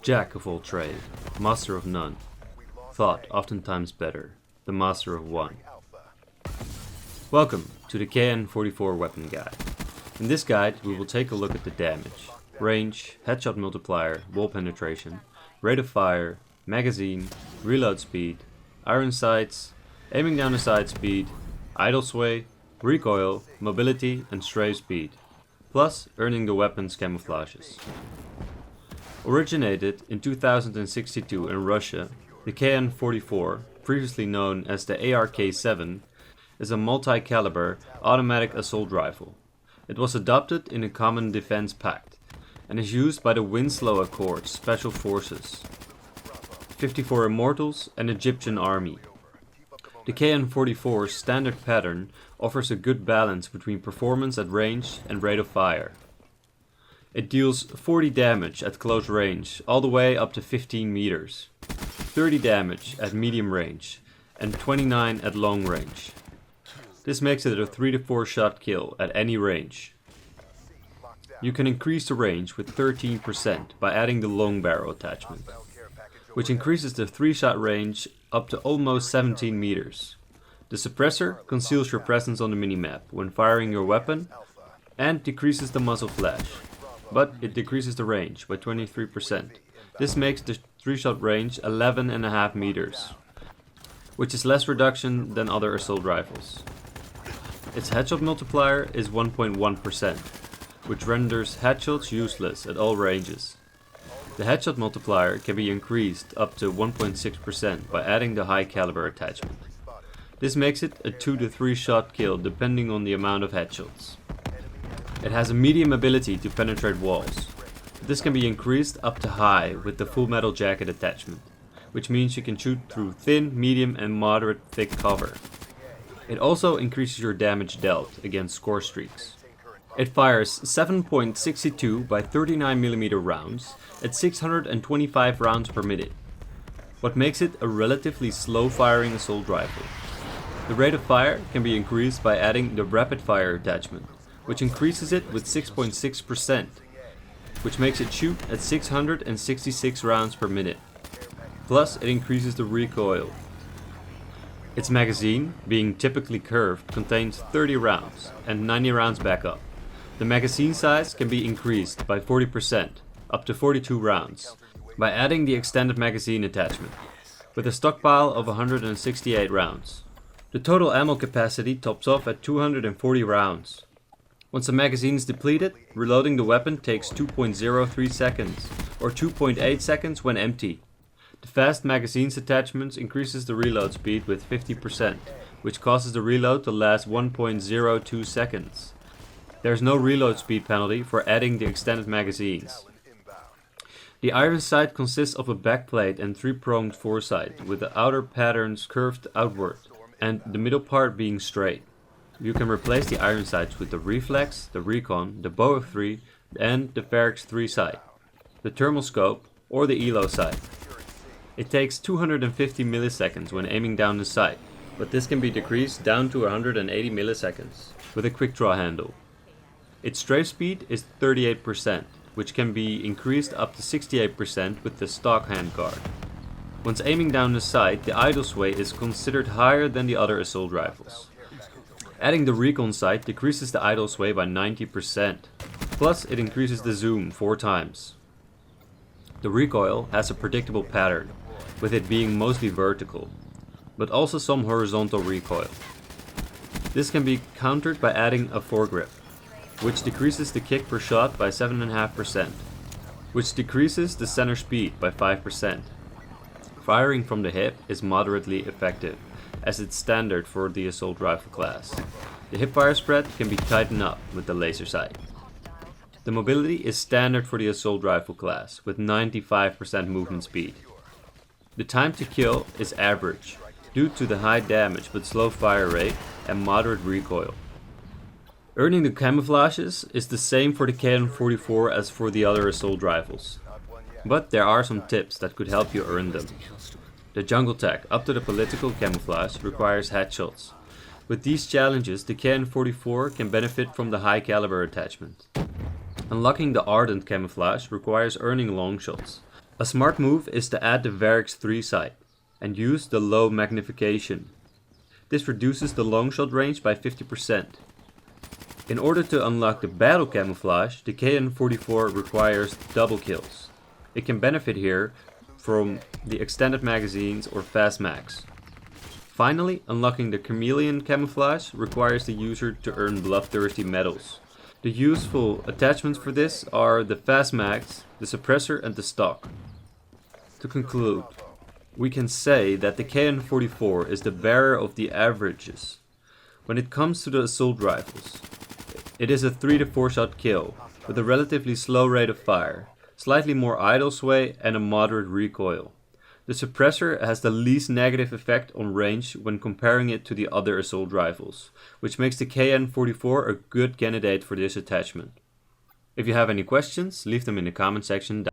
Jack of all trade, master of none, thought oftentimes better, the master of one. Welcome to the KN-44 weapon guide. In this guide we will take a look at the damage, range, headshot multiplier, wall penetration, rate of fire, magazine, reload speed, iron sights, aiming down the sight speed, idle sway, recoil, mobility and strafe speed, plus earning the weapon's camouflages. Originated in 2062 in Russia, the KN-44, previously known as the ARK-7, is a multi-caliber automatic assault rifle. It was adopted in a Common Defense Pact and is used by the Winslow Accords Special Forces, 54 Immortals and Egyptian Army. The KN-44's standard pattern offers a good balance between performance at range and rate of fire. It deals 40 damage at close range all the way up to 15 meters, 30 damage at medium range and 29 at long range. This makes it a 3 to 4 shot kill at any range. You can increase the range with 13% by adding the long barrel attachment, which increases the 3-shot range up to almost 17 meters. The suppressor conceals your presence on the minimap when firing your weapon and decreases the muzzle flash, but it decreases the range by 23%. This makes the 3-shot range 11.5 meters, which is less reduction than other assault rifles. Its headshot multiplier is 1.1%, which renders headshots useless at all ranges. The headshot multiplier can be increased up to 1.6% by adding the high caliber attachment. This makes it a 2 to 3 shot kill depending on the amount of headshots. It has a medium ability to penetrate walls. This can be increased up to high with the full metal jacket attachment, which means you can shoot through thin, medium and moderate thick cover. It also increases your damage dealt against score streaks. It fires 7.62 by 39mm rounds at 625 rounds per minute, what makes it a relatively slow firing assault rifle. The rate of fire can be increased by adding the rapid fire attachment, which increases it with 6.6%, which makes it shoot at 666 rounds per minute. Plus it increases the recoil. Its magazine, being typically curved, contains 30 rounds and 90 rounds backup. The magazine size can be increased by 40%, up to 42 rounds, by adding the extended magazine attachment, with a stockpile of 168 rounds. The total ammo capacity tops off at 240 rounds. Once the magazine is depleted, reloading the weapon takes 2.03 seconds, or 2.8 seconds when empty. The fast magazine's attachments increases the reload speed with 50%, which causes the reload to last 1.02 seconds. There is no reload speed penalty for adding the extended magazines. The iron sight consists of a backplate and 3-pronged foresight, with the outer patterns curved outward and the middle part being straight. You can replace the iron sights with the Reflex, the Recon, the Bow of 3 and the Varix 3 sight, the thermal scope or the ELO sight. It takes 250 milliseconds when aiming down the sight, but this can be decreased down to 180 milliseconds with a quick draw handle. Its strafe speed is 38%, which can be increased up to 68% with the stock handguard. Once aiming down the sight, the idle sway is considered higher than the other assault rifles. Adding the recon sight decreases the idle sway by 90%, plus it increases the zoom 4 times. The recoil has a predictable pattern, with it being mostly vertical, but also some horizontal recoil. This can be countered by adding a foregrip, which decreases the kick per shot by 7.5%, which decreases the center speed by 5%. Firing from the hip is moderately effective, as it's standard for the assault rifle class. The hip fire spread can be tightened up with the laser sight. The mobility is standard for the assault rifle class, with 95% movement speed. The time to kill is average, due to the high damage but slow fire rate and moderate recoil. Earning the camouflages is the same for the KN-44 as for the other assault rifles, but there are some tips that could help you earn them. The jungle tech up to the political camouflage requires headshots. With these challenges, the KN-44 can benefit from the high caliber attachment. Unlocking the ardent camouflage requires earning long shots. A smart move is to add the Varix 3 sight and use the low magnification. This reduces the long shot range by 50%. In order to unlock the battle camouflage, the KN-44 requires double kills. It can benefit here from the extended magazines or fast mags. Finally, unlocking the chameleon camouflage requires the user to earn bloodthirsty medals. The useful attachments for this are the fast mags, the suppressor and the stock. To conclude, we can say that the KN-44 is the bearer of the averages. When it comes to the assault rifles, it is a 3 to 4 shot kill, with a relatively slow rate of fire, slightly more idle sway and a moderate recoil. The suppressor has the least negative effect on range when comparing it to the other assault rifles, which makes the KN-44 a good candidate for this attachment. If you have any questions, leave them in the comment section down